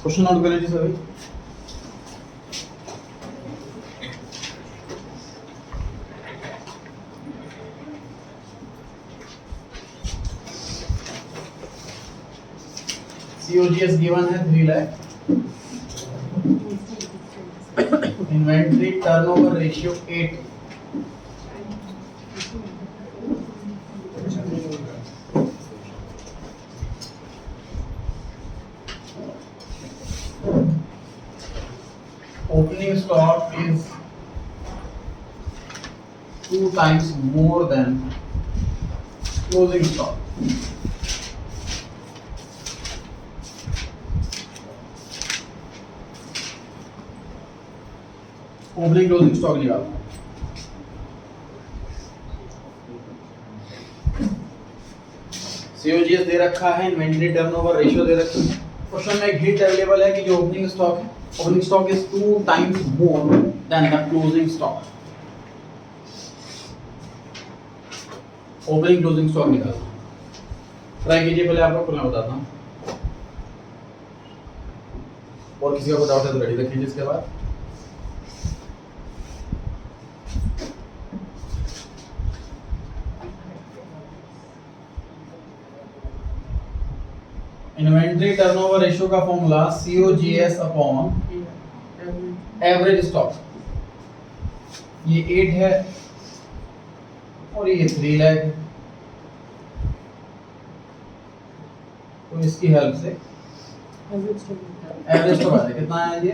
Question note करें जी सभी। COGS given है 3 lakh. Inventory turnover ratio 8। Opening stock is 2 times more than closing stock. Opening closing stock निकालना। COGS दे रखा है, inventory turnover ratio दे रखा है। क्वेश्चन में एक हिंट अवेलेबल है कि जो ओपनिंग स्टॉक है, opening stock is 2 times more than the closing stock। Opening closing stock निकालना। ट्राई कीजिए, पहले आपको खुला बताता हूँ, और किसी का कोई डाउट है तो रेडी रखिए। इसके बाद इन्वेंट्री टर्नओवर रेशियो का formula COGS upon average stock. ये 8 है और ये 3 लाख है, तो इसकी हेल्प से एवरेज स्टॉक आ जाए। कितना है ये?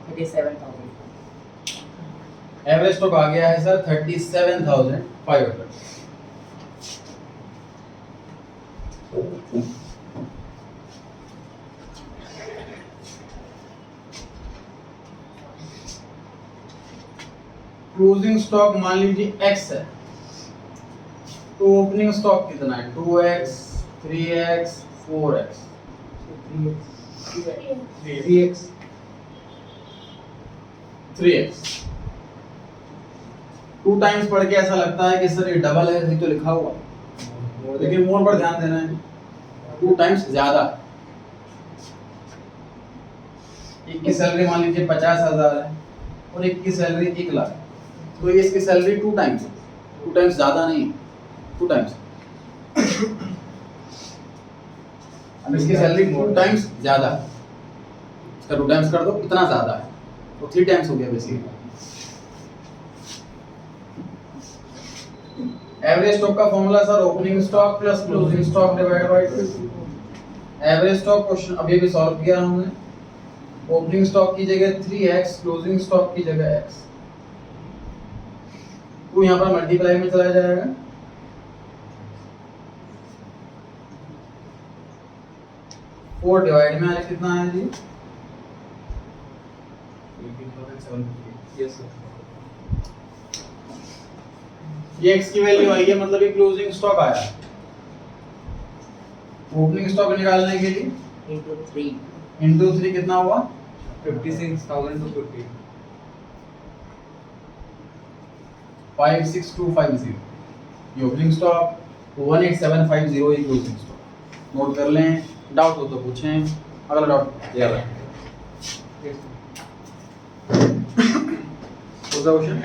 37,000। एवरेज स्टॉक आ गया है सर 37,500। क्लोजिंग स्टॉक मान लीजिए x है, तो ओपनिंग स्टॉक कितना है? 2x, 3x, 4x, 3x। 2 times पढ़ के ऐसा लगता है कि सर ये डबल है, तो लिखा हुआ, लेकिन मोड पर ध्यान देना है। 2 टाइम्स ज्यादा। एक की सैलरी मान लीजिए 50,000 है और एक की सैलरी 1 लाख, तो ये इसकी सैलरी 2 टाइम्स है। 2 टाइम्स ज्यादा नहीं, 2 टाइम्स। अब इसकी सैलरी 2 टाइम्स ज्यादा, इसका 2 टाइम्स कर दो, इतना ज्यादा है, तो 3 टाइम्स हो गया बेसिकली। एवरेज स्टॉक का formula sir opening stock plus closing stock divide by 2। Average stock question अभी भी सॉल्व किया हमने। ओपनिंग स्टॉक की जगह 3x, क्लोजिंग स्टॉक की जगह x, तो यहाँ पर मल्टीप्लाई में चला जाएगा। फोर डिवाइड में आज कितना है जी? Yes sir. ये x की वैल्यू आई है, मतलब ये क्लोजिंग स्टॉक आया। ओपनिंग स्टॉक निकालने के लिए into 3 कितना हुआ? 56,250। 56250। ये ओपनिंग स्टॉक, 18750 ये क्लोजिंग स्टॉक। नोट कर लें, डाउट हो तो पूछें। अगला डाउट याद रखें। क्वेश्चन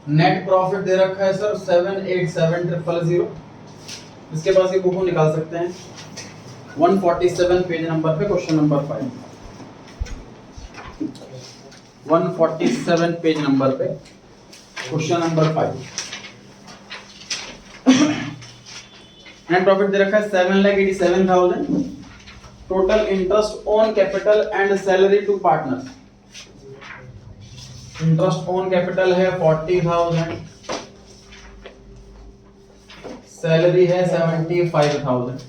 नेट प्रॉफिट दे रखा है सर 787,000। इसके पास ये बुक को निकाल सकते हैं। 147 पेज नंबर पे क्वेश्चन नंबर 5। 147 पेज नंबर पे क्वेश्चन नंबर 5। नेट प्रॉफिट दे रखा है 7,87,000। Total interest on capital and salary to partners. Interest on capital है 40,000, सैलरी है 75,000।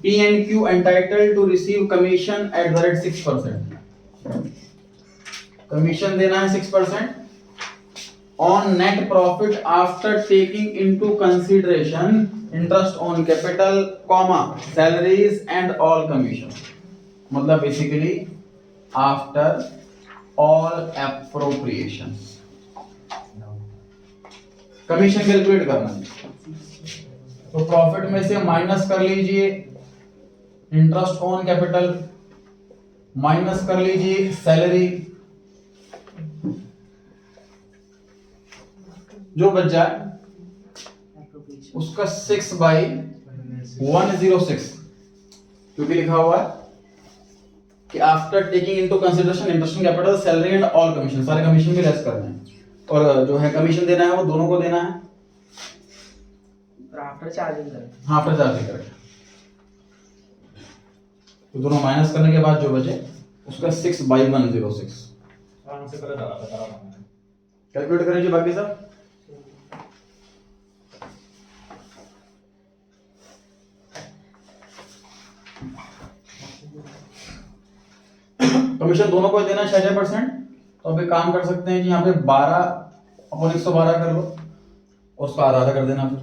P and Q entitled to receive commission at the rate 6%। Commission देना है 6% on net profit after taking into consideration interest on capital, comma salaries and all commission. मतलब basically after all appropriations. Commission calculate करना है, तो profit में से minus कर लीजिए इंटरेस्ट ऑन कैपिटल, माइनस कर लीजिए सैलरी, जो बच जाए उसका 6/106, क्योंकि लिखा हुआ है कि after taking into consideration interest on capital, salary and all commission, सारे कमीशन भी लेस करने हैं, और जो है कमीशन देना है वो दोनों को देना है, आफ्टर चार्जिंग करें। हाँ आफ्टर चार्जिंग करें, तो दोनों माइनस करने के बाद जो बचे उसका 6/106 कैलकुलेट करें जी बाकी सब। कमीशन दोनों को देना 6%, तो अभी काम कर सकते हैं कि यहाँ पे 12/112 कर लो और उसका आधा आधा कर देना, फिर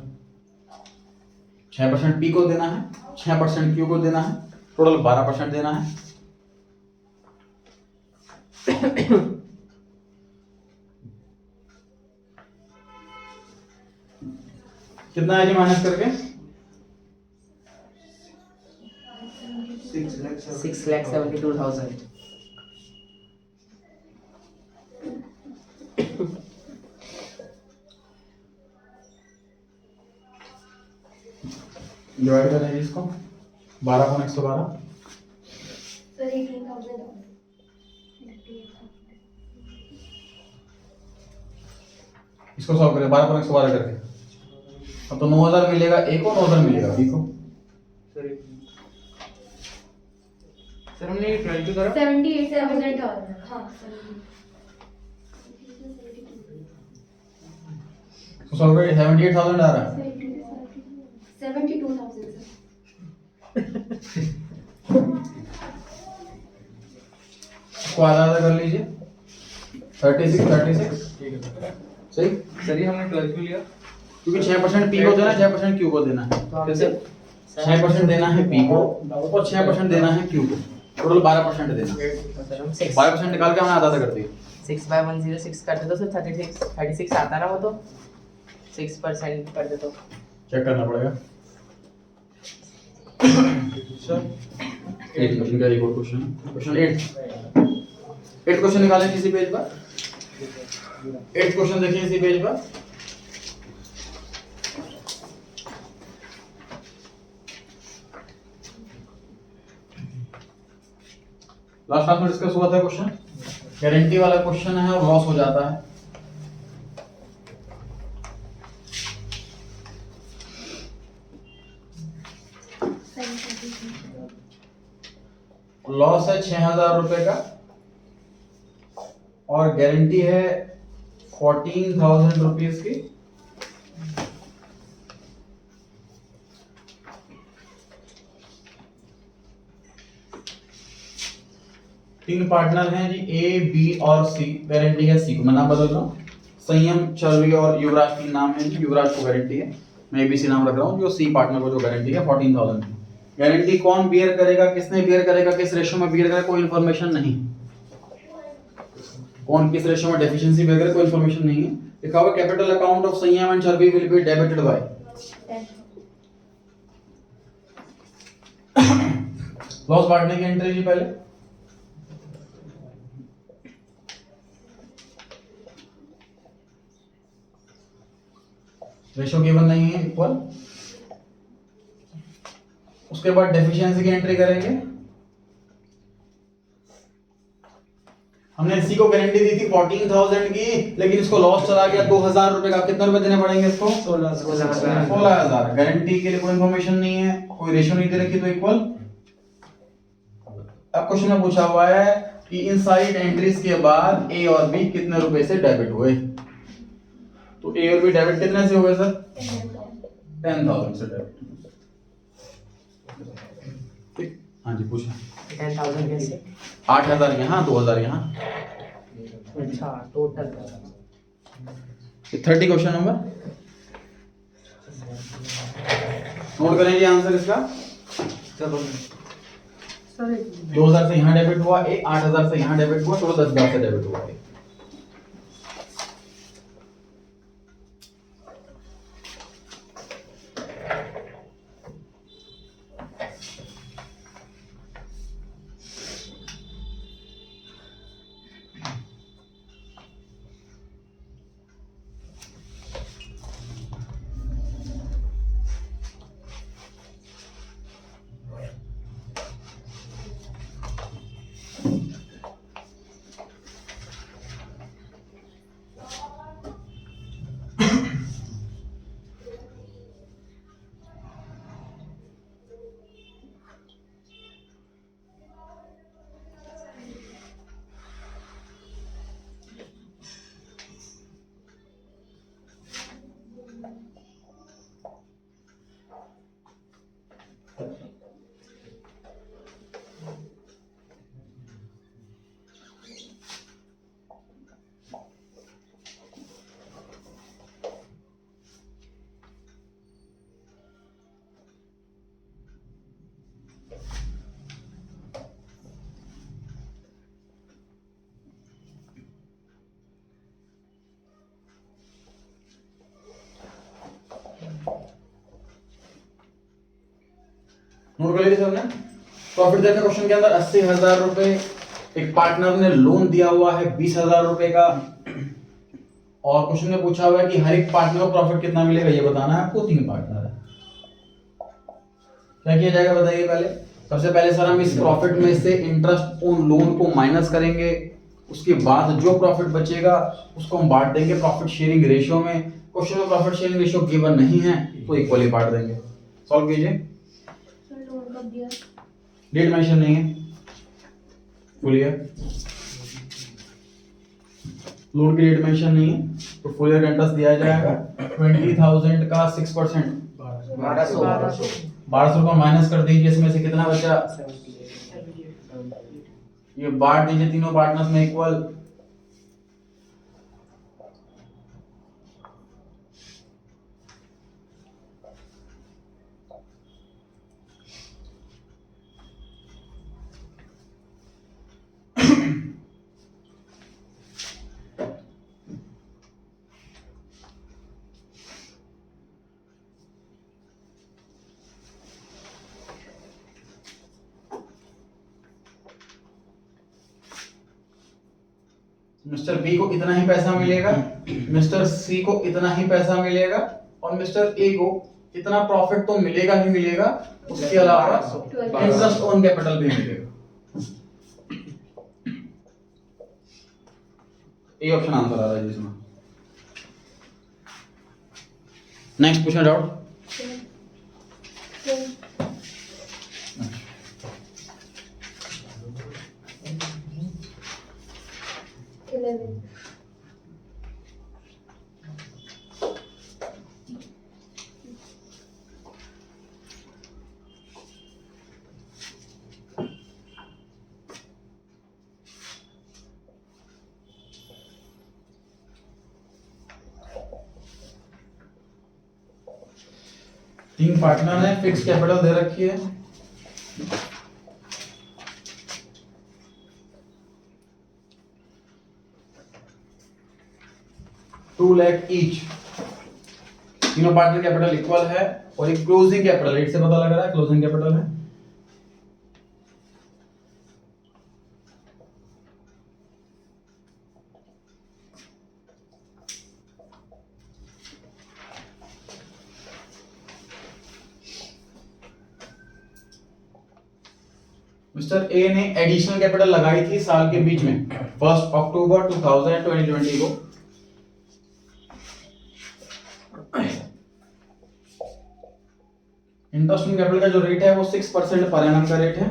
6% पी को देना है, 6% क्यू को देना है, टोटल 12% देना है। कितना है जी माइनस करके? 6,72,000। डिवाइड करेंगे इसको 12/112, सर 18,000 इसको सॉल्व करें 12/112 करके, अब तो 9,000 मिलेगा ए को, 9,000 मिलेगा बी को। सर हमने 22 करा 78,000 हाँ तो सॉल्व करें 78,000 आ रहा है, 72,000 सर। इसको आधा आधा कर लीजिए 36 सही, सर ये हमने 12 क्यों लिया? क्योंकि 6% पी को देना है, 6% क्यू को देना है, कैसे 6% देना है पी को और 6% देना है क्यू को, टोटल 12% देना है। 12% निकाल के हमने आधा आधा कर दिया। 6/106 करते तो सर 36 आता ना, वो तो 6% कर दे तो चेक करना पड़ेगा। एक क्वेश्चन का एक और क्वेश्चन, क्वेश्चन 8 क्वेश्चन निकालें किसी पेज पर, 8 क्वेश्चन देखिए इसी पेज पर। लास्ट क्लास में डिस्कस हुआ था क्वेश्चन, गारंटी वाला क्वेश्चन है और लॉस हो जाता है। लॉस है 6,000 रुपए का और गारंटी है 14,000 रुपीज की। तीन पार्टनर हैं जी, ए बी और सी, गारंटी है सी को, मैं नाम बदल रहा हूँ, संयम, चरवी और युवराज तीन नाम है जी, युवराज को गारंटी है, मैं एबीसी नाम रख रहा हूँ, जो सी पार्टनर को जो गारंटी है 14,000 की। गारंटी कौन बियर करेगा, किसने बियर करेगा, किस रेशियो में बियर करेगा, कोई इन्फॉर्मेशन नहीं, कौन किस रेशियो में डेफिशिएंसी बियर करेगा कोई इन्फॉर्मेशन नहीं है। लिखा हुआ capital account of Sanyam and Charvi will be debited by, loss बांटने की एंट्री जी पहले, रेशियो गिवन नहीं है इक्वल, उसके बाद डेफिशिएंसी की एंट्री करेंगे। हमने सी को गारंटी दी थी 14,000 की, लेकिन इसको लॉस चला गया 2,000 रुपए का, कितने रुपए देने पड़ेंगे इसको? 16,000। गारंटी के लिए कोई इन्फॉर्मेशन नहीं है, कोई रेशियो नहीं दे रखी, तो इक्वल। अब क्वेश्चन में पूछा हुआ है कि इन सारी एंट्रीज के बाद ए और बी कितने रुपए से डेबिट हुए, तो ए और बी डेबिट कितने से हुए सर? 10,000 से डेबिट। ठीक, हाँ जी पूछो। 10,000 कैसे? 8,000 यहाँ, 2,000 यहाँ। अच्छा टोटल 30 क्वेश्चन नंबर नोट करें जी आंसर इसका। 2,000 से यहाँ डेबिट हुआ, 8,000 से यहाँ डेबिट हुआ, टोटल 10,000 से डेबिट हुआ। नोट कर लीजिए सबने। प्रॉफिट देखा क्वेश्चन के अंदर 80,000 रुपए एक पार्टनर ने लोन दिया हुआ है 20,000 रुपए का, और क्वेश्चन में पूछा हुआ है कि हर एक पार्टनर को प्रॉफिट कितना मिलेगा ये बताना है आपको। 3 पार्टनर है, क्या किया जाएगा बताइए। पहले सबसे पहले सर हम इस प्रॉफिट में से इंटरेस्ट ऑन लोन को माइनस करेंगे, उसके बाद जो प्रॉफिट बचेगा उसको हम बांट देंगे प्रॉफिट शेयरिंग रेशियो में। क्वेश्चन में प्रॉफिट शेयरिंग रेशियो गिवन नहीं है तो इक्वली बांट देंगे। सॉल्व कीजिए। सर लोन कब दिया? डेट मेंशन नहीं है, फुल ईयर लोन की डेट मेंशन नहीं है तो फुल ईयर इंटरेस्ट दिया जाएगा 20,000 का 6%, 1200 को माइनस कर दीजिए, इसमें से कितना बचा, ये बांट दीजिए तीनों पार्टनर्स में इक्वल। मिस्टर बी को इतना ही पैसा मिलेगा, मिस्टर सी को इतना ही पैसा मिलेगा, और मिस्टर ए को इतना प्रॉफिट तो मिलेगा ही मिलेगा, उसके अलावा इंटरेस्ट ऑन कैपिटल भी मिलेगा। ए ऑप्शन आंसर आ रहा है जिसमें। Next question doubt. तीन पार्टनर ने फिक्स कैपिटल दे रखी है, $2 लाख ईच। तीनों पार्टनर कैपिटल इक्वल है और एक क्लोजिंग कैपिटल रेट से पता लग रहा है क्लोजिंग कैपिटल है मिस्टर ए ने एडिशनल कैपिटल लगाई थी साल के बीच में 1 अक्टूबर 2020 को। इंटरेस्ट ऑन कैपिटल का जो रेट है वो 6% पर एनम का रेट है।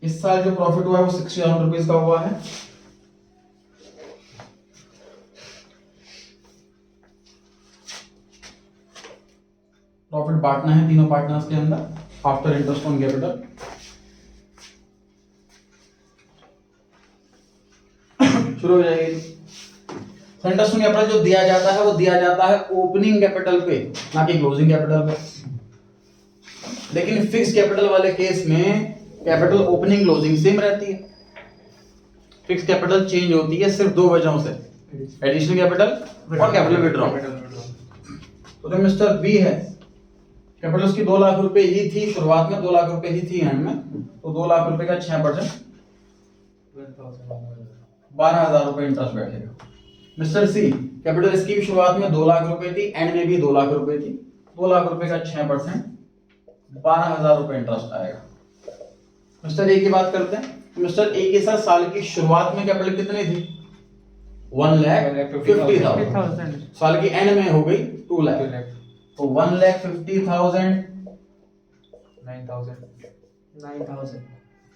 इस साल जो प्रॉफिट हुआ है वो 60,000 रुपीज का हुआ है। प्रॉफिट बांटना है तीनों पार्टनर्स के अंदर आफ्टर इंटरेस्ट ऑन कैपिटल। शुरू हो जाएगी। इंटरेस्ट ऑन कैपिटल जो दिया जाता है वो दिया जाता है ओपनिंग कैपिटल पे, ना कि क्लोजिंग कैपिटल पे। लेकिन फिक्स कैपिटल वाले केस में कैपिटल ओपनिंग क्लोजिंग सेम रहती है। फिक्स कैपिटल चेंज होती है सिर्फ दो वजहों से, एडिशनल कैपिटल और कैपिटल विड्रॉ। तो जो मिस्टर बी है, कैपिटल उसकी 2 लाख रुपए ही थी शुरुआत में, 2 लाख रुपए ही थी एंड में, तो 2 लाख रुपए का 6% 12,000 रुपए इंटरेस्ट बैठेगा। मिस्टर सी, कैपिटल इसकी भी शुरुआत में 2 लाख रुपए थी, एंड में भी 2 लाख रुपए थी, 2 लाख रुपए का 6% 12,000 रुपए इंटरेस्ट आएगा। मिस्टर ए की बात करते हैं। मिस्टर ए के साथ साल की शुरुआत में कैपिटल कितनी थी? 1,50,000। साल की एंड में हो गई 2 लाख, तो 1,50,000 9,000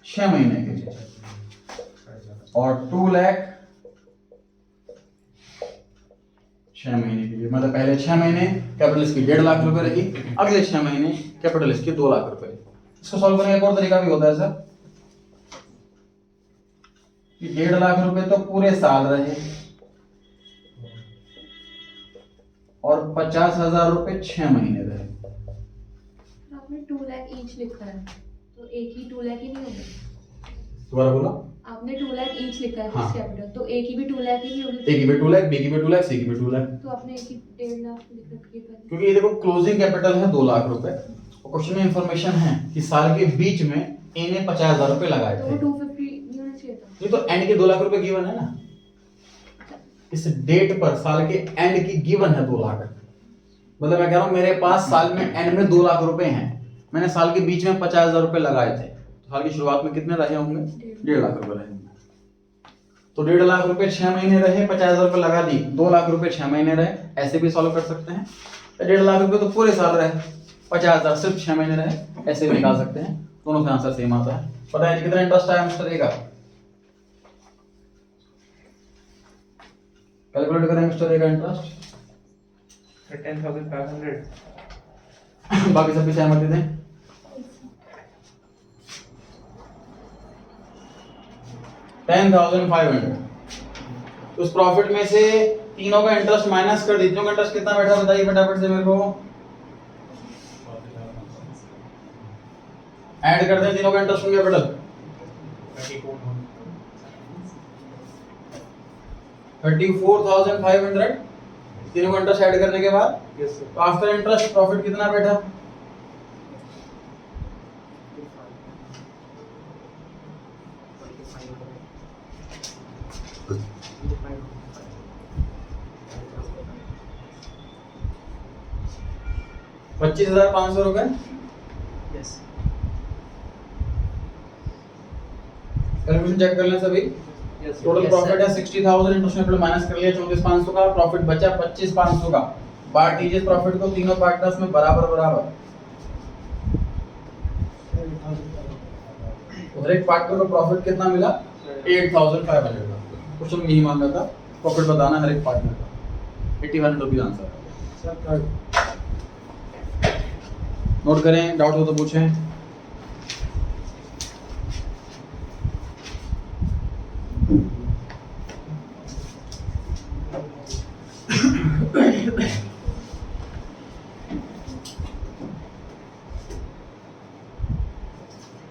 6 महीने के लिए, और 2 लाख 6 महीने के लिए। मतलब पहले 6 महीने कैपिटल इसकी 1.5 लाख रुपए रही, अगले 6 महीने कैपिटल इसकी 2 लाख रुपए। इसको सॉल्व करने का एक और तरीका भी होता है सर, कि 1.5 लाख रुपए तो पूरे साल रहे और 50,000 रुपए 6 महीने रहे। आपने 2 लाख ईच लिखा है, तो एक ही 2 लाख ही नहीं होगा। दोबारा बोला। आपने 2 लाख ईच लिखा है हाँ। फिक्स कैपिटल, तो एक ही भी 2 लाख ही नहीं होगी। ए की भी 2 लाख, बी की भी 2 लाख, सी की भी 2 लाख। तो आपने एक ही 1.5 लाख लिख रखी है पहले। क्योंकि ये देखो क्लोजिंग कैपिटल है 2 लाख रुपए, और क्वेश्चन में इंफॉर्मेशन है कि साल के बीच में ए ने 50,000 रुपए लगाए तो वो थे। 250 नहीं होना चाहिए था। ये तो एंड के 2 लाख रुपए गिवन है ना, इस डेट पर साल के एंड की गिवन है 2 लाख। मतलब मैं कह रहा हूं मेरे पास साल में एंड में 2 लाख रुपए हैं, मैंने साल के बीच में 50,000 रुपए लगाए थे, तो साल की शुरुआत में कितने रहे होंगे? 1.5 लाख रुपए रहे होंगे। तो 1.5 लाख रुपए 6 महीने रहे, 50,000 रुपए लगा दी, 2 लाख रुपए 6 महीने रहे, ऐसे भी सॉल्व कर सकते हैं। 1.5 लाख रुपए तो पूरे साल रहे, 50,000 सिर्फ 6 महीने रहे, ऐसे भी निकाल सकते हैं। दोनों का आंसर सेम आता है। पता है कितना इंटरेस्ट आया मिस्टर ए का? कैलकुलेट करें मिस्टर ए का इंटरेस्ट। 10,500। बाकी सब भी सहमति दें। 10,500। तो उस प्रॉफिट में से तीनों का इंटरेस्ट माइनस कर दीजिए। तीनों का इंटरेस्ट कितना बैठा बताइए फटाफट से मेरे को। ऐड कर दें तीनों का इंटरेस्ट ऑन कैपिटल। 34,500 तीनों का इंटरेस्ट ऐड करने के बाद तो आफ्टर इंटरेस्ट प्रॉफिट कितना बैठा? ₹25,500। कैलकुलेशन चेक कर लें सभी। टोटल प्रॉफिट है 60,000, इंटरेस्ट कैपिटल माइनस कर लिया 34,500 का, प्रॉफिट बचा 25,500 का। बांट दीजिए प्रॉफिट को तीनों पार्टनर्स में बराबर बराबर। तो हर एक पार्टनर को प्रॉफिट कितना मिला? 8,500 का। क्वेश्चन में यही मांगा था, प्रॉफिट बताना हर एक पार्टनर का। 81 रुपीज आंसर। नोट करें, डाउट हो तो पूछें।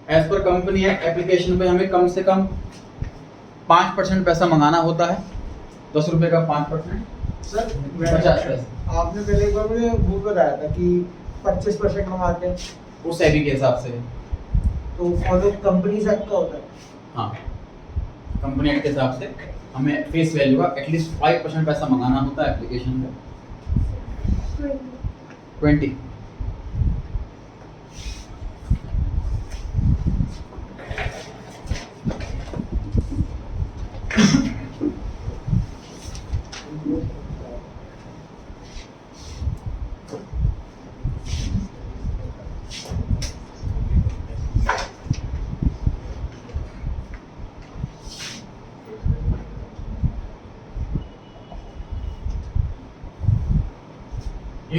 As per company act application पे हमें कम से कम 5% पैसा मंगाना होता है। 10 रुपए का 5%, सर 50 पैसे। आपने पहले एक बार मुझे वो बताया था कि 25% मंगाते हैं, उस एबी के हिसाब से। तो फॉलो कंपनी एक्ट का होता है। हाँ, कंपनी एक्ट के हिसाब से हमें फेस वैल्यू का एटलीस्ट 5% पैसा मंगाना होता है एप्लीकेशन का। 20।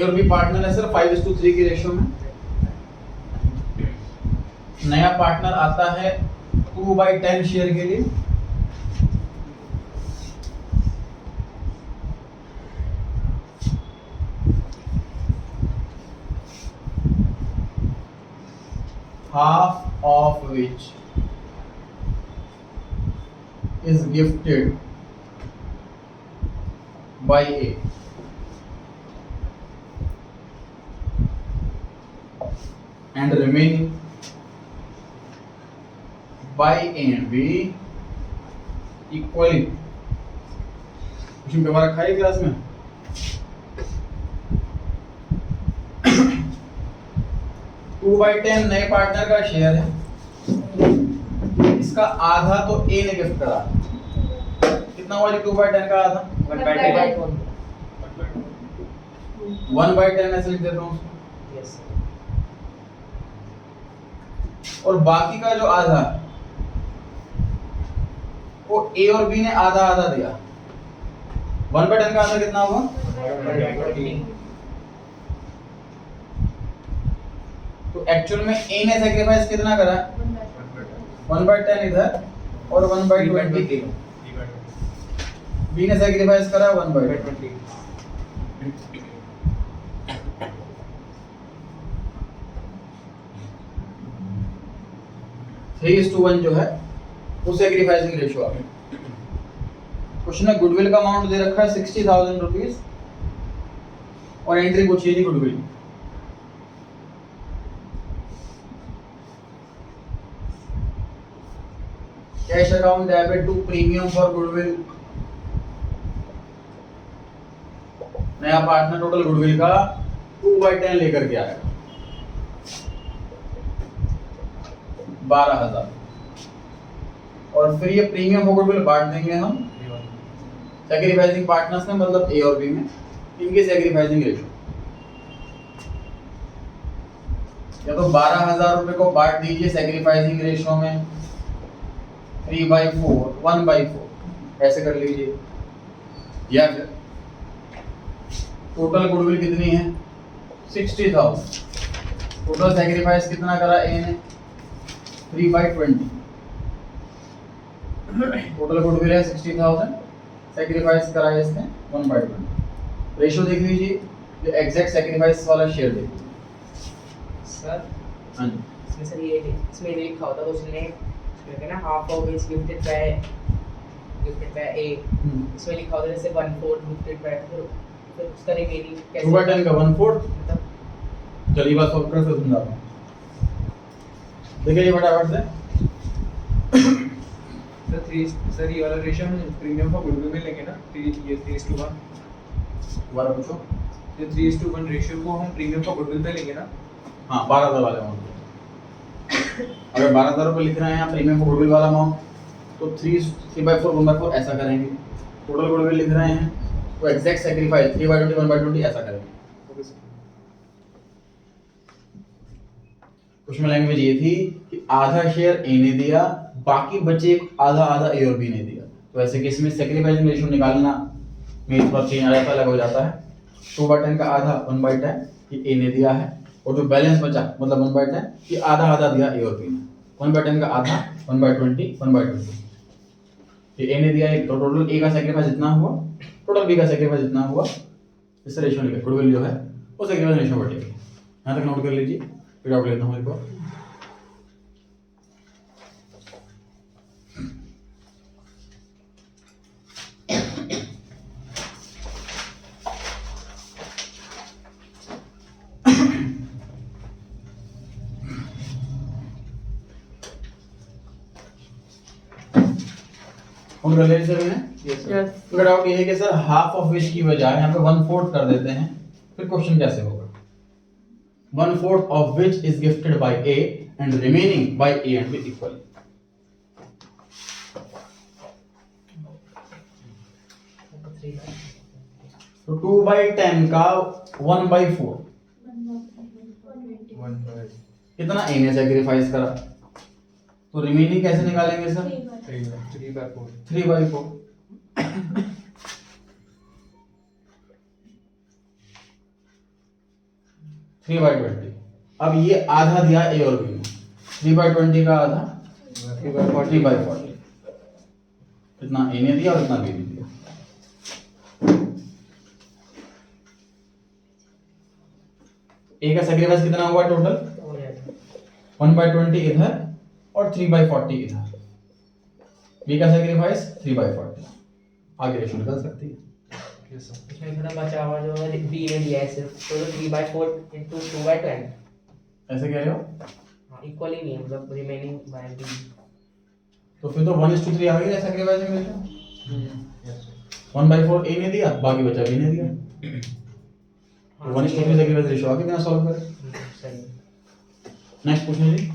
ए और बी पार्टनर है सर 5:3 की रेशियो में। नया पार्टनर आता है 2/10 शेयर के लिए। half of which is gifted by A and remaining by A and B equally। Question paper रखा है क्लास में। टू बाई 10 नए पार्टनर का शेयर है, इसका आधा तो ए ने गिफ्ट करा। कितना हुआ जी 2/10 का आधा? 1/10 ऐसे लिख देता हूँ उसको। यस और बाकी का जो आधा वो ए और बी ने आधा आधा दिया। 1/10 का आधा कितना हुआ? तो एक्चुअल में ए ने सैक्रिफाइस कितना करा? 1/10 इधर और 1/20 बी ने सैक्रिफाइस करा 1/20। 3:1 जो है वो सैक्रिफाइसिंग रेशियो आ गया। क्वेश्चन में गुडविल का अमाउंट दे रखा है 60,000 रुपीज और एंट्री कुछ ही नहीं goodwill. Cash account debit to premium for goodwill. नया पार्टनर टोटल गुडविल का 2/10 लेकर के आएगा 12,000 और फिर ये प्रीमियम फॉर गुडविल बांट देंगे हम सैक्रिफाइसिंग पार्टनर्स में, मतलब ए और बी में, इनकी सैक्रिफाइसिंग रेशियो। या तो 12,000 रुपए को बांट दीजिए सैक्रिफाइसिंग रेशियो में 3/4 1/4 ऐसे कर लीजिए, या फिर टोटल गुडविल कितनी है 60,000, टोटल सैक्रिफाइस कितना करा ए ने 3/20, टोटल गुडविल है 60,000, सैक्रिफाइस करा है इसने 1/20। रेशियो देख लीजिए, जो एग्जैक्ट सैक्रिफाइस वाला शेयर देखिए सर। हाँ जी। इसमें सर ये इसमें ये लिखा होता तो उसने इसमें ना half of is gifted by A, इसमें लिखा होता जैसे 1/4 गिफ्टेड बाय, फिर उसका रिमेनिंग कैसे 2/10 का 1/4। मतलब चलिए बात सॉल्व कर फिर समझाता हूँ। देखिए ये फटाफट से सर ये वाला रेशियो हम प्रीमियम फॉर गुडविल में लेंगे ना, ये 3:1। दोबारा पूछो। ये 3:1 रेशियो को हम प्रीमियम फॉर गुडविल पे लेंगे ना। हाँ 12,000 वाले अमाउंट। अगर 12,000 रुपये लिख रहे हैं यहाँ प्रीमियम गुडविल वाला अमाउंट, तो 3/4 1/4 ऐसा करेंगे। टोटल गुडविल लिख रहे हैं तो एग्जैक्ट सैक्रिफाइस 3/20 1/20 ऐसा करेंगे। Okay sir. उसमें लैंग्वेज ये थी कि आधा शेयर ए ने दिया, बाकी बचे आधा आधा ए और बी ने दिया। तो ऐसे केस में सैक्रिफाइसिंग रेशियो निकालना में थोड़ा चेंज आ जाता है, अलग हो जाता है। 2/10 का आधा 1/10 ये ए ने दिया है, और जो बैलेंस बचा मतलब 1/10 ये आधा आधा दिया ए और बी ने। 1/10 का आधा 1/20 1/20 ये ए ने दिया, तो टोटल ए का सैक्रिफाइस जितना हुआ टोटल बी का सैक्रिफाइस जितना हुआ, इससे रेशियो निकल गुडविल जो है वो सैक्रिफाइस रेशियो बढ़ेगी। यहाँ तक नोट कर लीजिए, फिर आउट लेता हूँ एक बार। उन रिलेशन में यस डाउट ये है कि सर हाफ ऑफ विच की बजाय यहाँ पे 1/4 कर देते हैं, फिर क्वेश्चन कैसे होगा? 1/4 of which is gifted by A and remaining by A and B equal. तो 2/10 का 1/4 कितना ए ने सैक्रिफाइस करा, तो रिमेनिंग कैसे निकालेंगे सर? 3/4 3/4। 3/20। अब ये आधा दिया ए और बी में, 3/20 का आधा 3/40। इतना ए ने दिया और इतना बी ने दिया। ए का सेक्रीफाइस कितना हुआ टोटल? 1/20 इधर और 3/40 इधर। बी का सेक्रीफाइस 3/40। आगे रेशो निकल सकती है। इसमें थोड़ा बचा हुआ जो बी ने दिया है सिर्फ, तो 3/4 into 2/20 ऐसे कह रहे हो? इक्वल ही नहीं है, मतलब रिमेनिंग बाय बी। तो फिर तो 1:3 आ गई सेक्रीफाइस में रेशो। 1/4 ए ने दिया, बाकी बचा बी ने दिया। तो 1:3 सेक्रीफाइस रेशो आगे बिना सॉल्व करे। सही। नेक्स्ट क्वेश्चन जी।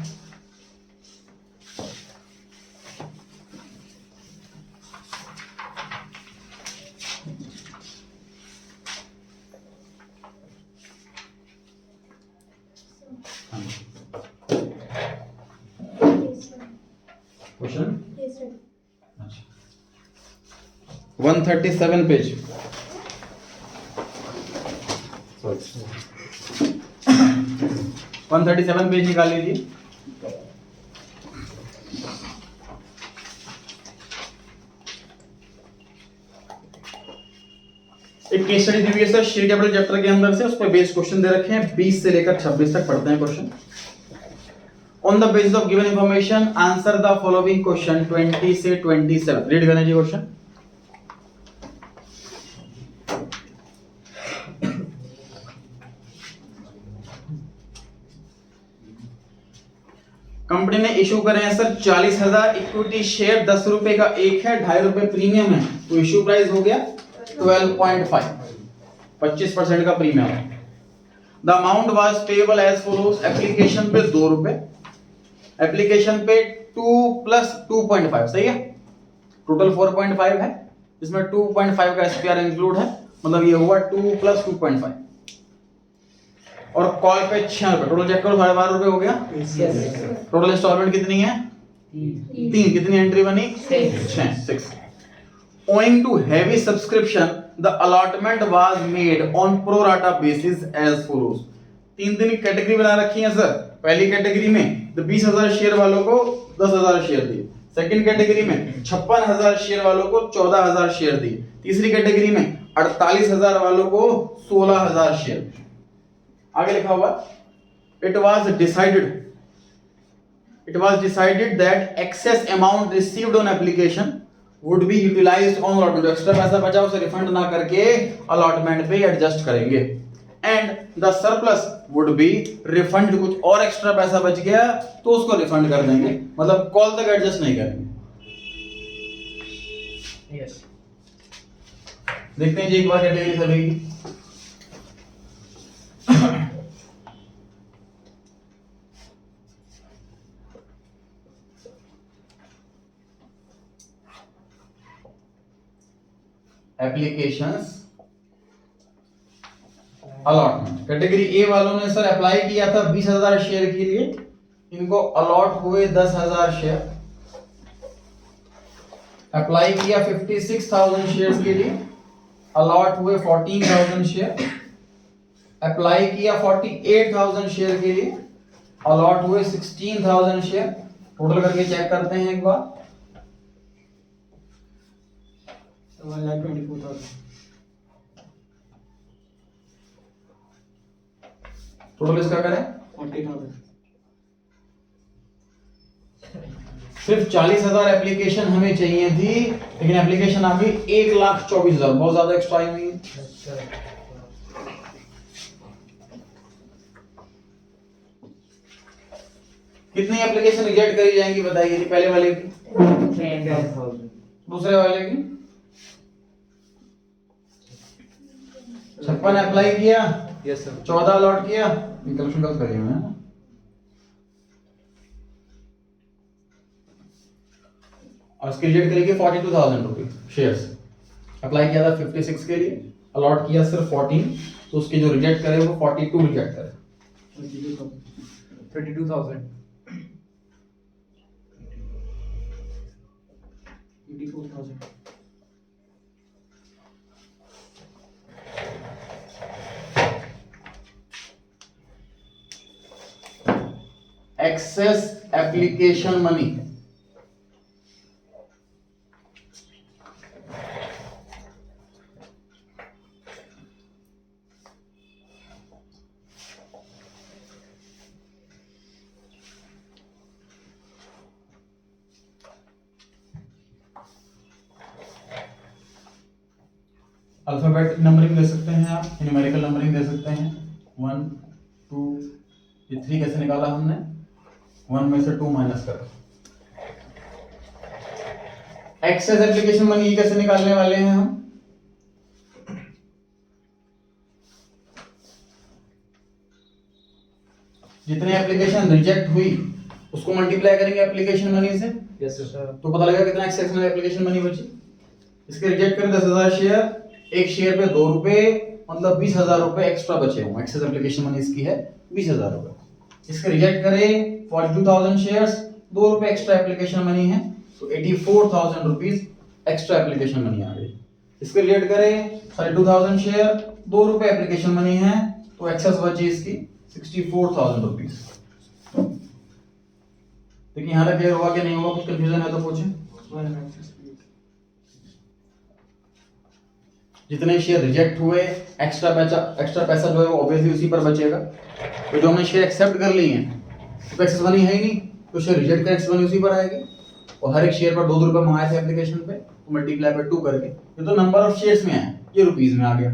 क्वेश्चन अच्छा 137 पेज। 137 पेज निकाल लीजिए। एक केस स्टडी दी हुई है सर शेयर कैपिटल चैप्टर के अंदर से, उस पर बेस्ड क्वेश्चन दे रखे हैं 20 से लेकर 26 तक पढ़ते हैं question. On the basis of given information, answer the following question 20 से 27. रीड करना जी क्वेश्चन। कंपनी ने इशू करे हैं सर 40,000 इक्विटी शेयर, 10 रुपए का एक है, 2.5 रुपए प्रीमियम है, तो इशू प्राइस हो गया 12.5, 25% का प्रीमियम है। The amount was payable as follows. Application पे 2 रुपए, एप्लीकेशन पे 2 + 2.5, सही है, टोटल 4.5 है, इसमें 2.5 का एसपीआर इंक्लूड है, मतलब ये हुआ 2 + 2.5। और कॉल पे 6 रुपए, टोटल चेक करो 12.5 रुपए हो गया। टोटल इंस्टॉलमेंट कितनी है? 3। कितनी एंट्री बनी? 6। Owing to heavy subscription, the allotment was made on pro rata basis as follows. 3 category बना रखी है सर। पहली कैटेगरी में तो 20,000 शेयर वालों को 10,000 शेयर दिए, सेकंड कैटेगरी में 56,000 शेयर वालों को 14,000 शेयर दिए, तीसरी कैटेगरी में 48,000 वालों को 16,000 शेयर। आगे लिखा हुआ it was decided that excess amount received on application would be utilized on allotment। जो एक्स्ट्रा पैसा बचा उसे रिफंड ना करके अलॉटमेंट पे एडजस्ट करेंगे, and the surplus would be refund. कुछ और एक्स्ट्रा पैसा बच गया तो उसको रिफंड कर देंगे, मतलब कॉल तक एडजस्ट नहीं करेंगे। यस। देखते हैं जी एक बार कैटेगरी सभी की। Applications allotment. कैटेगरी ए वालों ने सर अप्लाई किया था 20,000 शेयर के लिए, इनको अलॉट हुए 10,000 शेयर। अप्लाई किया 56,000 शेयर्स के लिए, अलॉट हुए 14,000 शेयर। अप्लाई किया 48,000 शेयर के लिए, अलॉट हुए 16,000 शेयर। टोटल करके चेक करते हैं एक बार। 1,24,000। टोटल इसका करें 40,000। सिर्फ 40,000 एप्लीकेशन हमें चाहिए थी, लेकिन एप्लीकेशन आ गई 1,24,000, बहुत ज्यादा एक्स्ट्रा आई हुई है। कितनी एप्लीकेशन रिजेक्ट करी जाएंगी बताइए जी? पहले वाले की, 300,000। दूसरे वाले की 56 अप्लाई किया, यस सर। 14 अलॉट किया, कैलकुलेशन गलत करी हुई है ना। और उसकी रिजेक्ट करेगी 42,000 रुपये शेयर्स। अप्लाई किया था 56 के लिए, अलॉट किया सिर्फ 14, तो उसके जो रिजेक्ट करे वो 42 रिजेक्ट करे। 32,000। 84,000। Excess application money. Alphabet numbering दे सकते हैं आप, न्यूमेरिकल नंबरिंग दे सकते हैं। 1 2 ये 3 कैसे निकाला हमने? 1 में से 2 माइनस करो। एक्सेस एप्लीकेशन मनी कैसे निकालने वाले हैं हम? जितने एप्लीकेशन रिजेक्ट हुई उसको मल्टीप्लाई करेंगे एप्लीकेशन मनी से। Yes sir. तो पता लगेगा कितना एक्सेस में एप्लीकेशन मनी बची। इसके रिजेक्ट करें 10,000 शेयर, एक शेयर पे 2 रुपए, मतलब 20,000 रुपए एक्स्ट्रा बचे हुए। एक्सेस एप्लीकेशन मनी इसकी है 20,000 रुपए। इसके रिजेक्ट करें 42,000 शेयर्स, 2 रुपए एक्स्ट्रा एप्लीकेशन मनी है, तो 84,000 रुपीस एक्स्ट्रा एप्लीकेशन मनी आ गई। इसके रिजेक्ट करें 32,000 शेयर, 2 रुपए एप्लीकेशन मनी है, तो एक्सेस बची इसकी 64,000 रुपीस। देखिए यहाँ तक क्लियर हुआ कि नहीं हुआ? कुछ कंफ्यूजन है तो पूछें। जितने शेयर रिजेक्ट हुए एक्स्ट्रा पैसा जो है वो ऑब्वियसली उसी पर बचेगा। तो जो हमने शेयर एक्सेप्ट कर लिए हैं तो एक्सेस मनी है ही नहीं, तो शेयर रिजेक्ट का एक्सेस मनी उसी पर आएगी। और हर एक शेयर पर 2 रुपए मंगाए थे एप्लीकेशन पे, तो मल्टीप्लाई बाय 2 करके ये तो नंबर ऑफ शेयर्स में है, ये रुपीस में आ गया।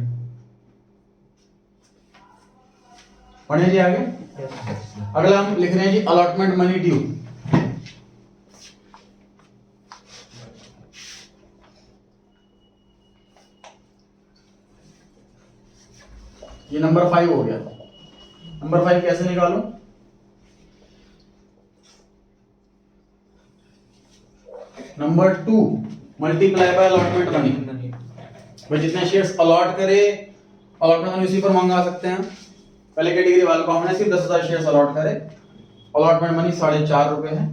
पढ़े जी आगे। अगला हम लिख रहे हैं जी अलॉटमेंट मनी ड्यू। ये नंबर 5 हो गया। नंबर 5 कैसे निकालो? Number 2 multiply by allotment money. भाई जितने शेयर्स अलॉट करे अलॉटमेंट मनी उसी पर मंगा सकते हैं। पहले कैटेगरी वालों को हमने सिर्फ 10,000 शेयर्स अलॉट करे, अलॉटमेंट मनी 4.5 रुपए है।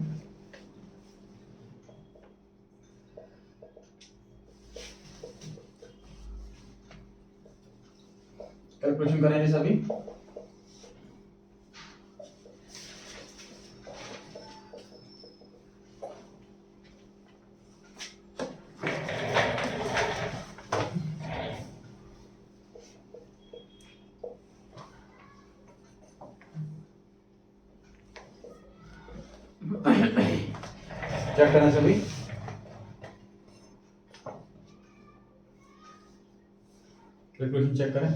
कैलकुलेशन करें जी सभी। चेक करें सभी। कैलकुलेशन चेक करें।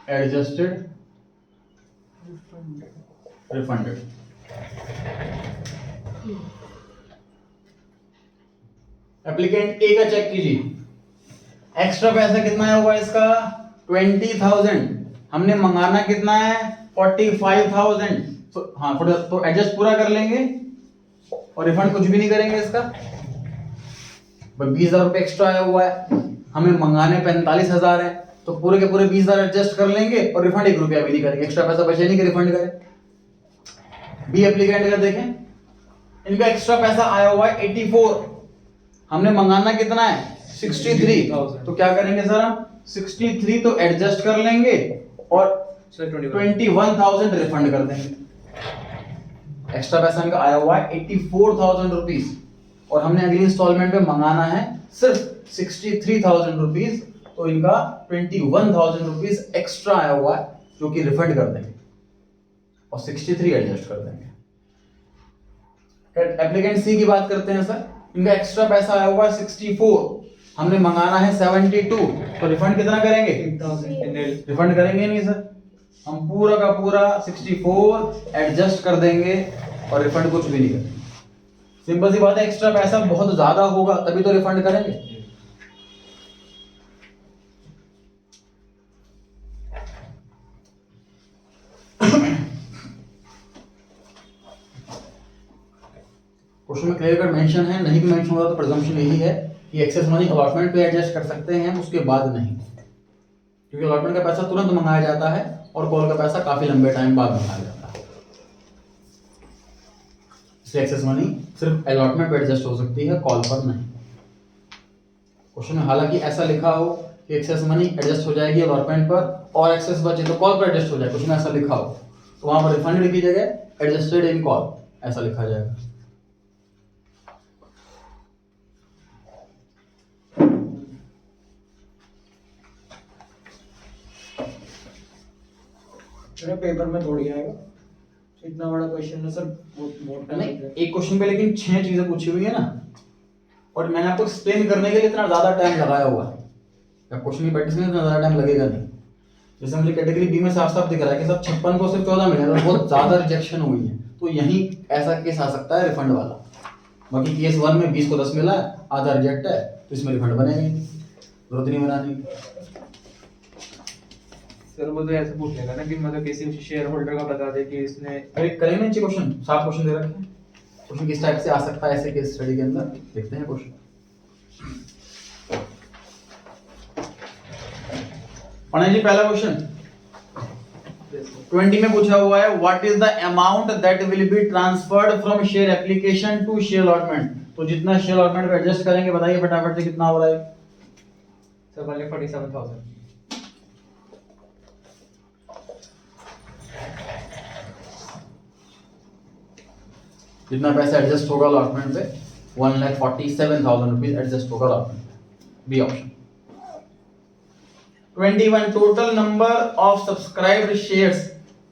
Adjusted, refunded. एप्लीकेंट ए का चेक कीजिए। एक्स्ट्रा पैसा कितना है हुआ इसका? 20,000। हमने मंगाना कितना है? 45,000। तो हाँ तो एडजस्ट पूरा कर लेंगे और रिफंड कुछ भी नहीं करेंगे इसका। 20,000 रुपए एक्स्ट्रा आया हुआ है, हमें मंगाने 45,000 है, तो पूरे के पूरे 20,000 एडजस्ट कर लेंगे और रिफंड 1 रुपया भी नहीं करेंगे। एक्स्ट्रा पैसा बचे नहीं कि रिफंड करें। बी एप्लीकेंट का देखें, इनका एक्स्ट्रा पैसा आया हुआ है 84, हमने मंगाना कितना है? 63। तो क्या करेंगे सर हम? 63 तो एडजस्ट कर लेंगे और 21,000 रिफंड कर देंगे। एक्स्ट्रा पैसा इनका आया हुआ है 84,000 रुपीस और हमने अगली इंस्टॉलमेंट में मंगाना है सिर्फ 63,000 रुपीस, तो इनका 21,000 रुपीस एक्स्ट्रा आया हुआ है जो कि रिफंड कर देंगे और 63 एडजस्ट कर देंगे। एप्लीकेंट सी की बात करते हैं सर। इनका एक्स्ट्रा पैसा आया हुआ है 64, हमने मंगाना है 72, तो रिफंड कितना करेंगे? रिफंड करेंगे नहीं सर, हम पूरा का पूरा 64 एडजस्ट कर देंगे और रिफंड कुछ भी नहीं करेंगे। सिंपल सी बात है, एक्स्ट्रा पैसा बहुत ज्यादा होगा तभी तो रिफंड करेंगे। क्वेश्चन में क्लियर कट मेंशन है, नहीं भी मेंशन होगा तो प्रिजम्पशन यही है कि एक्सेस मनी अलॉटमेंट पे एडजस्ट कर सकते हैं, उसके बाद नहीं, क्योंकि अलॉटमेंट का पैसा तुरंत मंगाया जाता है और कॉल का पैसा काफी लंबे टाइम बाद मंगाया जाता है। इसलिए एक्सेस मनी सिर्फ अलॉटमेंट पे एडजस्ट हो सकती है, कॉल पर नहीं। क्वेश्चन में हालांकि ऐसा लिखा हो कि एक्सेस मनी एडजस्ट हो जाएगी अलॉटमेंट पर और एक्सेस बचे तो कॉल पर एडजस्ट हो जाए, क्वेश्चन में ऐसा लिखा हो तो वहां पर रिफंडेड की जगह एडजस्टेड इन कॉल ऐसा लिखा जाएगा। मेरे पेपर में थोड़ी आएगा, इतना बड़ा क्वेश्चन है सर, बहुत टाइम नहीं, लगता है। एक क्वेश्चन पे लेकिन 6 चीजें पूछी हुई है ना, और मैंने आपको एक्सप्लेन करने के लिए इतना ज्यादा टाइम लगाया हुआ है। जब क्वेश्चन की प्रैक्टिस में इतना ज्यादा टाइम लगेगा नहीं। जैसे मुझे कैटेगरी बी में साफ साफ दिख रहा है कि सब 56 को सिर्फ 14 मिले, तो बहुत ज्यादा रिजेक्शन हुई है, तो यही ऐसा केस आ सकता है रिफंड वाला। बाकी केस 1 में 20 को 10 मिला है, आधा रिजेक्ट है, तो इसमें रिफंड बनेगा ही नहीं, जरूरत नहीं बनाने की। सर वो तो ऐसे पूछ लेगा ना कि मतलब किसी शेयर होल्डर का बता दे कि इसने अरे करें ना नीचे क्वेश्चन, 7 क्वेश्चन दे रखे हैं, क्वेश्चन किस टाइप से आ सकता है ऐसे केस स्टडी के अंदर, देखते हैं क्वेश्चन। पढ़े जी पहला क्वेश्चन 20 में पूछा हुआ है, what is the amount that will be transferred from share application to share allotment. तो जितना शेयर अलॉटमेंट को एडजस्ट करेंगे बताइए फटाफट से कितना हो रहा है। सर वाले 47,000। जितना पैसा एडजस्ट होगा अलॉटमेंट पे 1,47,000 रुपीज एडजस्ट होगा allotment, B option. 21 total number of subscribed shares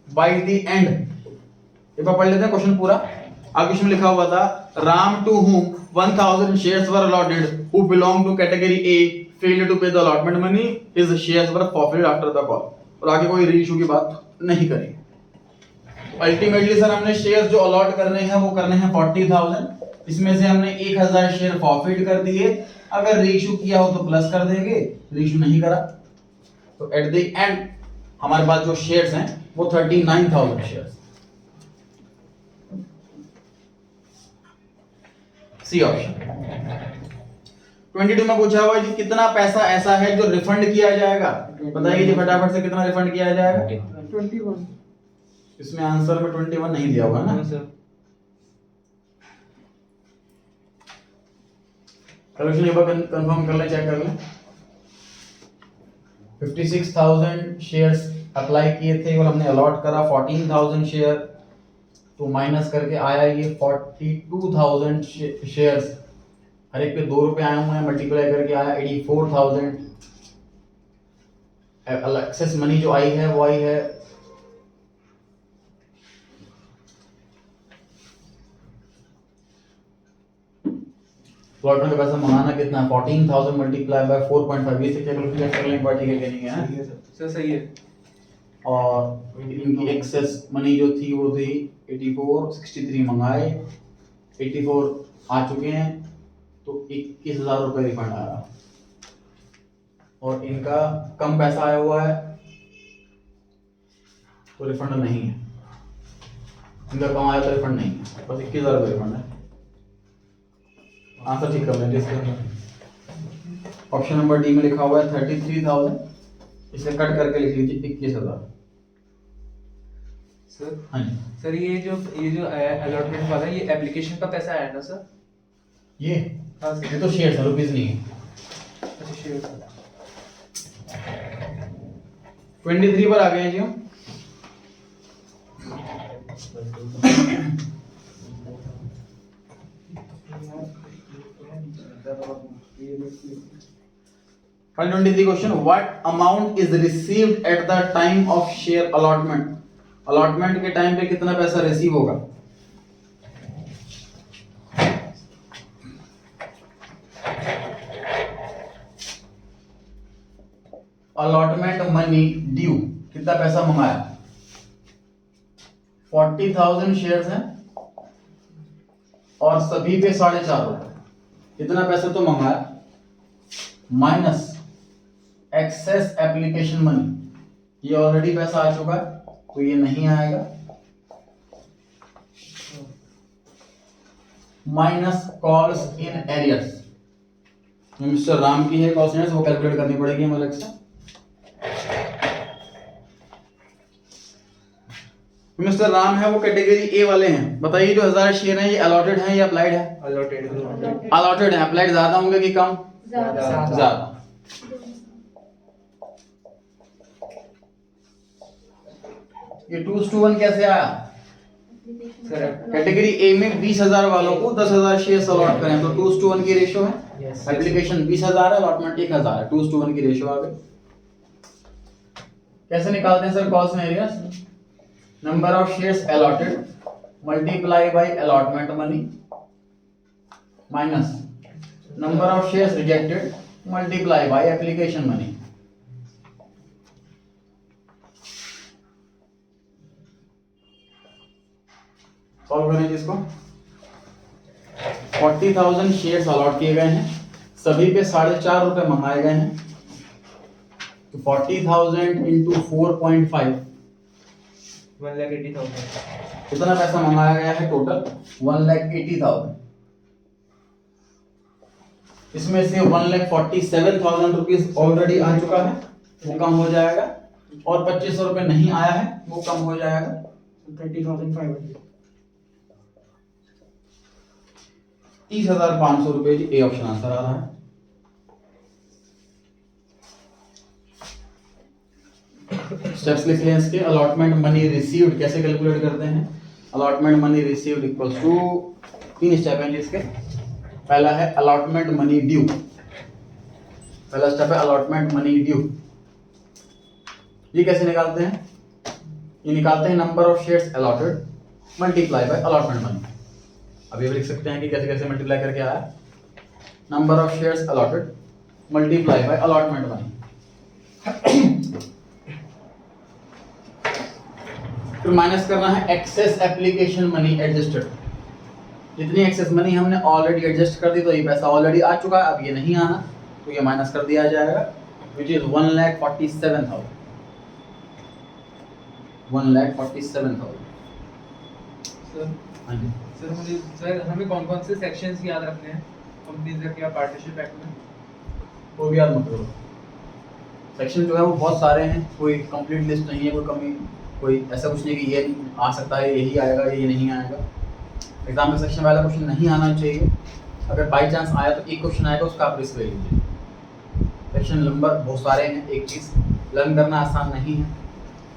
by the end. एक बार पढ़ लेते हैं क्वेश्चन पूरा। आगे क्वेश्चन में लिखा हुआ था, Ram to whom 1000 shares were allotted who belong to category A failed to pay the allotment money, his shares were forfeited after the call। और आगे कोई रीइश्यू की बात नहीं करेंगे। अल्टीमेटली सर हमने शेयर्स जो अलॉट करने हैं वो करने हैं 40,000, इसमें से हमने 1000 शेयर फॉरफिट कर दिए। अगर रीइश्यू किया हो तो प्लस कर देंगे, रीइश्यू नहीं करा तो एट द एंड हमारे पास जो शेयर्स हैं वो 39,000 शेयर्स। C option. 22 में पूछा हुआ है जी कितना पैसा ऐसा है जो रिफंड किया जाएगा, बताइए जी फटाफट से कितना रिफंड किया जाएगा। 21। इसमें आंसर में 21 नहीं दिया होगा ना हाँ सर। कैलकुलेशन एक बार कंफर्म कर ले, चेक कर ले। 56,000 शेयर्स अप्लाई किए थे और हमने अलॉट करा 14,000 शेयर, तो माइनस करके आया ये 42,000 शेयर्स। हर एक पे 2 रुपए आए हुए हैं, मल्टीप्लाई करके आया 84,000। एक्सेस मनी जो आई है वो आई है अलॉटमेंट का पैसा मंगाना कितना है 14,000 मल्टीप्लाई बाय 4.5, ये से कैलकुलेट कर लें पार्टी के लिए नहीं है। सर सही है। और इनकी एक्सेस मनी जो थी वो थी 84, 63 मंगाए, 84 आ चुके हैं, तो 21,000 रुपए रिफंड आ रहा। और इनका कम पैसा आया हुआ है तो रिफंड नहीं है, इनका कम आया तो रिफंड नहीं है, बस 21,000 रुपए रिफंड है। आंसर ठीक कर लेंगे इसके अंदर। ऑप्शन नंबर डी में लिखा हुआ है 33,000, इसे कट करके लिख लीजिए 21,000। सर हाँ जी सर ये जो अलॉटमेंट वाला ये एप्लीकेशन का पैसा आया ना सर। ये हाँ सर। ये तो शेयर है, रुपीज नहीं है। अच्छा शेयर। 23 पर आ गए हैं जी हम। File 23 question, what amount is received at the time of share allotment? Allotment के टाइम पे कितना पैसा रिसीव होगा। अलॉटमेंट मनी ड्यू कितना पैसा मंगाया, 40,000 शेयर्स हैं और सभी पे 4.5 रुपए, इतना पैसा तो मंगाया, माइनस एक्सेस एप्लीकेशन मनी, ये ऑलरेडी पैसा आ चुका है तो ये नहीं आएगा, minus calls in arrears, mister Ram की है कॉल्स इन एरियर्स, वो कैलकुलेट करनी पड़ेगी हमें अलग से। मिस्टर राम है वो कैटेगरी ए वाले हैं, बताइए जो 1000 शेयर हैं ये अलॉटेड हैं या अप्लाइड है? अलॉटेड अलॉटेड है। अप्लाइड ज्यादा होंगे कि कम? ज्यादा। ये 2:1 कैसे आया? कैटेगरी ए में 20,000 वालों को 10,000 शेयर अलॉट करें तो 2:1 की रेशियो है। Yes. एप्लीकेशन 20,000 है, अलॉटमेंट 1,000 है, 2:1 की रेशियो आ गई। कैसे निकालते हैं sir cost areas? Number of shares allotted multiply by allotment money minus number of shares rejected multiply by application money. Solve करें जिसको। 40,000 शेयर्स अलॉट किए गए हैं, सभी पे 4.5 रुपए मंगाए गए हैं, तो 40,000 इंटू 4.5 1,80,000 कितना पैसा मंगाया गया है टोटल? 1,80,000। इसमें से 1,47,000 रुपीज ऑलरेडी आ चुका है, वो कम हो जाएगा, और 2500 रुपए नहीं आया है, वो कम हो जाएगा 30,500। 30,500 रुपए। ए ऑप्शन आंसर आ रहा है। स्टेप्स लिख लें इसके। अलॉटमेंट मनी रिसीव्ड कैसे कैलकुलेट करते हैं? Allotment money received equals to 3 step हैं जिसके। पहला है अलॉटमेंट मनी ड्यू, पहला स्टेप है अलॉटमेंट मनी ड्यू। ये कैसे निकालते हैं? ये निकालते हैं number of shares allotted multiply by allotment money. अब ये भी लिख सकते हैं कि कैसे कैसे मल्टीप्लाई करके आया। Number of shares allotted multiply by allotment money. फिर माइनस करना है एक्सेस एप्लीकेशन मनी एडजस्टेड। जितनी एक्सेस मनी हमने ऑलरेडी एडजस्ट कर दी, तो ये पैसा ऑलरेडी आ चुका है, अब ये नहीं आना, तो ये माइनस कर दिया जाएगा, विच इज 1,47,000। 1,47,000। सर हाँ जी सर मुझे सर हमें कौन कौन से सेक्शंस याद रखने हैं कंपनीज का पार्टनरशिप एक्ट में? कोई भी याद मत करो। सेक्शन जो है वो बहुत सारे हैं, कोई कंप्लीट लिस्ट नहीं है, कोई कमी, कोई ऐसा कुछ नहीं कि ये आ सकता है, यही आएगा, ये नहीं आएगा। एग्जाम में सेक्शन वाला क्वेश्चन नहीं आना चाहिए, अगर बाई चांस आया तो एक क्वेश्चन आएगा, उसका आप रिस्क ले लीजिए। सेक्शन नंबर बहुत सारे हैं। एक चीज़ लर्न करना आसान नहीं है,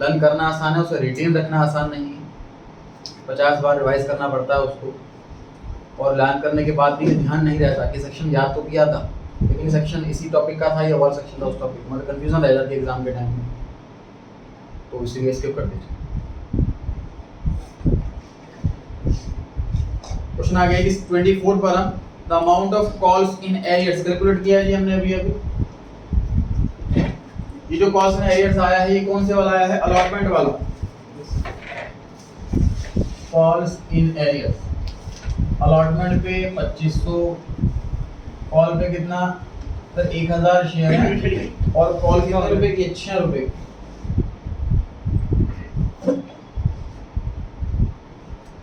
लर्न करना आसान है, उसे रिटेन रखना आसान नहीं है। 50 बार रिवाइज करना पड़ता है उसको, और लर्न करने के बाद भी ध्यान नहीं रहता कि सेक्शन याद तो किया था, लेकिन सेक्शन इसी टॉपिक का था या और सेक्शन था उस टॉपिक, मतलब कंफ्यूजन रह जाती है एग्जाम के टाइम में, तो इसीलिए स्किप कर दीजिए। क्वेश्चन आ गया कि 24 पर हम the amount of calls in arrears calculate किया है जी हमने अभी। ये जो कॉल्स इन एरियर्स आया है, ये कौन से वाला आया है? अलॉटमेंट वाला। कॉल्स इन एरियर्स अलॉटमेंट पे 2500, कॉल पे कितना सर? 1000 शेयर है, और कॉल कितने रुपए की? 6 रुपए।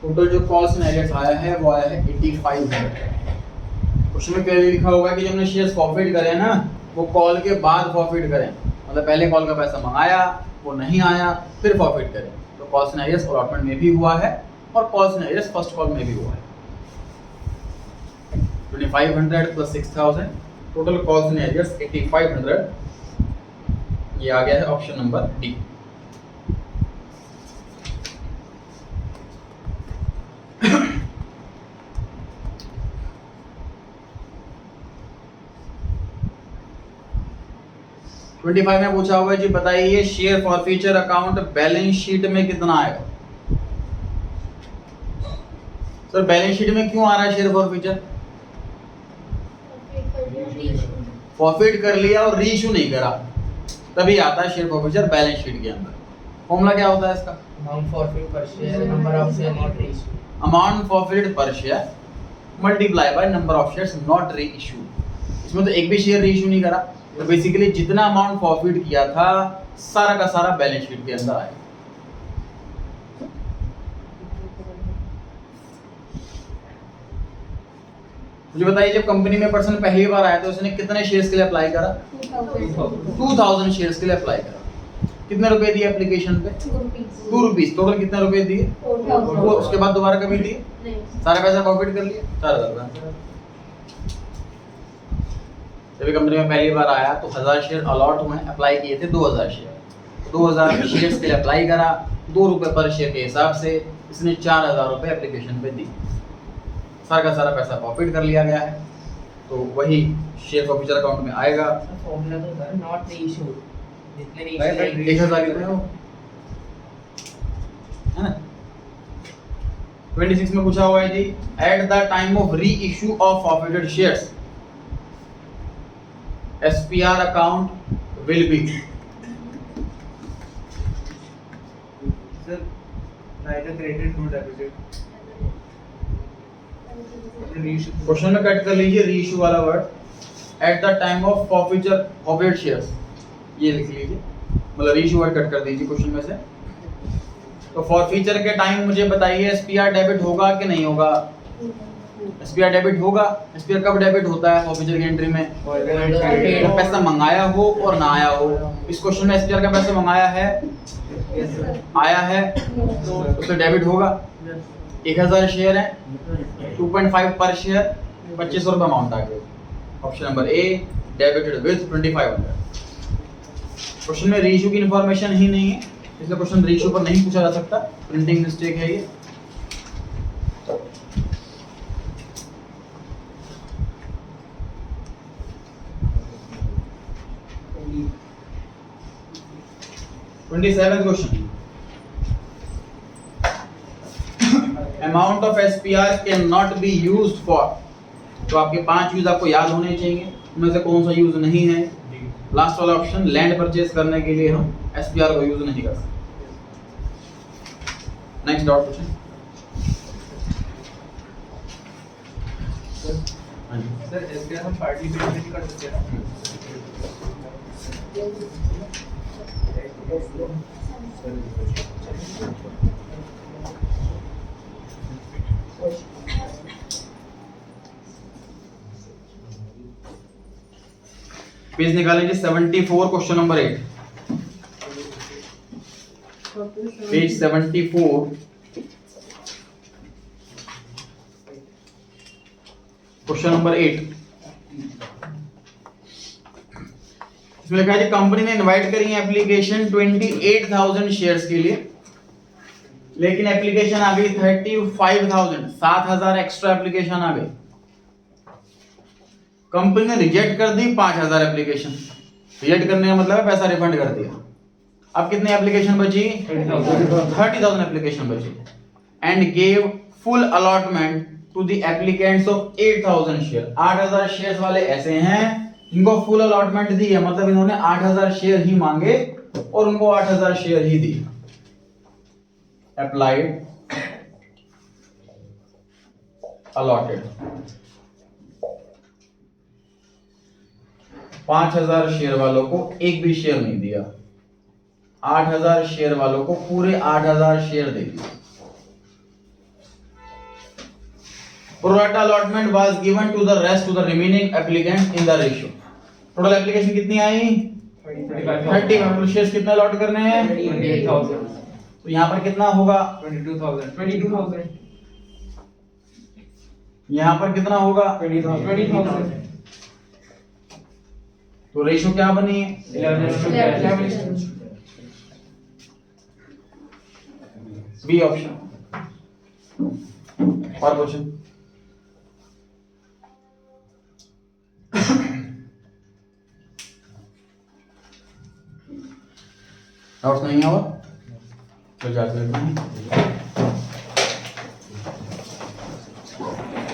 टोटल जो कॉल्स इन एरियर्स आया है वो आया है 8500। क्वेश्चन में क्लियरली लिखा होगा कि जो हमने शेयर्स फॉरफिट करे ना, वो कॉल के बाद फॉरफिट करें, मतलब पहले कॉल का पैसा मंगाया, वो नहीं आया, फिर फॉरफिट करें। तो कॉल्स इन एरियर्स अलॉटमेंट में भी हुआ है, और calls in arrears first call में भी हुआ है। 2500 plus 6000, total calls in arrears 8500। ये आ गया है ऑप्शन नंबर डी। ट्वेंटी 25 में पूछा हुआ है जी, बताइए share forfeiture account balance sheet में कितना आएगा? सर बैलेंस शीट में क्यों आ रहा है शेयर फॉरफीचर? फॉरफिट कर लिया और रीइश्यू नहीं करा, तभी आता है शेयर फॉरफीचर बैलेंस शीट के अंदर। फॉर्मूला क्या होता है इसका? Amount forfeit per share number of share not reissued. Amount forfeited per share multiply by number of shares not reissued. इसमें तो एक भी शेयर रीइश्यू नहीं करा, तो बेसिकली जितना अमाउंट फॉरफिट किया था सारा का सारा बैलेंस शीट के अंदर आएगा। मुझे बताइए जब कंपनी में पर्सन पहली बार आया तो उसने कितने शेयर्स के लिए अप्लाई करा? 2000 शेयर्स के लिए अप्लाई करा। कितने रुपए दिए एप्लीकेशन पे? 2 रुपीज। टोटल कितने रुपए दिए? 4,000 वो उसके बाद दोबारा कभी दिए? नहीं सारा पैसा प्रॉफिट कर लिया, 4,000 रुपए। जब कंपनी में पहली बार आया तो 1000 शेयर अलॉट हुए, अप्लाई किए थे 2000 शेयर। 2000 शेयर्स के लिए अप्लाई करा, 2 रुपए पर शेयर के हिसाब से इसने 4000 रुपए एप्लीकेशन पे दी। सारा का सारा पैसा प्रॉफिट कर लिया गया है, तो वही शेयर प्रॉफिट अकाउंट में आएगा। फॉर्मूला तो था नॉट रीइशू, जितने Right, right, रीइशू 1000 कितने हो, है ना? 26 में पूछा हुआ है जी, at the time of reissue of forfeited shares SPR account will be Sir, neither credited nor debited. Reissue. Question में कट कर लीजिए रीइशू वाला word. Eight the time of forfeited shares ये लिख लीजिए, मतलब रीइशू वर्ड कट कर दीजिए क्वेश्चन में से। तो फॉरफीचर के टाइम मुझे बताइए SPR डेबिट होगा कि नहीं होगा? SPR डेबिट होगा। SPR कब डेबिट होता है फॉरफीचर की एंट्री में? जब पैसा मंगाया हो और ना आया हो। इस क्वेश्चन में SPR का पैसा मंगाया है, आया है, तो फिर डेबिट होगा। 1000 शेयर है, 2.5 पर शेयर, 2500 रुपये अमाउंट आ गया। Option number A debited with 2500। Question में रीइशू की इंफॉर्मेशन ही नहीं है, इसलिए क्वेश्चन रीइशू पर नहीं पूछा जा सकता, प्रिंटिंग मिस्टेक है ये। Question, amount of SPR can not be used for. तो आपके 5 यूज आपको याद होने चाहिए, उनमें से कौन सा यूज नहीं है? लास्ट वाला ऑप्शन, लैंड परचेज करने के लिए हम SPR को यूज नहीं कर सकते। Next dot question. Sir SPR हम पार्टली पेमेंट कर सकते हैं ना? पेज निकाल लीजिए 74, question number 8, page 74, question number 8। इसमें लिखा है जी, कंपनी ने इनवाइट करी है एप्लीकेशन 28,000 शेयर्स के लिए, लेकिन एप्लीकेशन आ गई 35,000, 7,000 एक्स्ट्रा एप्लीकेशन आ गई। कंपनी ने रिजेक्ट कर दी 5,000 एप्लीकेशन। रिजेक्ट करने का मतलब है पैसा रिफंड कर दिया। अब कितनी एप्लीकेशन बची? 30,000 एप्लीकेशन बची। And gave full allotment to the applicants of 8,000 share. 8,000 shares वाले ऐसे हैं जिनको फुल अलॉटमेंट दी है, मतलब इन्होंने 8,000 शेयर ही मांगे और उनको 8,000 शेयर ही दी। अप्लाइड अलॉटेड 5,000 शेयर वालों को एक भी शेयर नहीं दिया, 8,000 शेयर वालों को पूरे 8,000 शेयर दे दिए। Pro rata allotment was given to the rest to the remaining applicant in the ratio. Total application कितनी आई? 30 शेयर्स कितना अलॉट करने हैं? 28,000। तो यहाँ पर कितना होगा? 22,000। यहाँ पर कितना होगा? 20,000। तो रेशियो क्या बनी है? 11. B option. और क्वेश्चन डाउट्स नहीं हुआ तो जाकर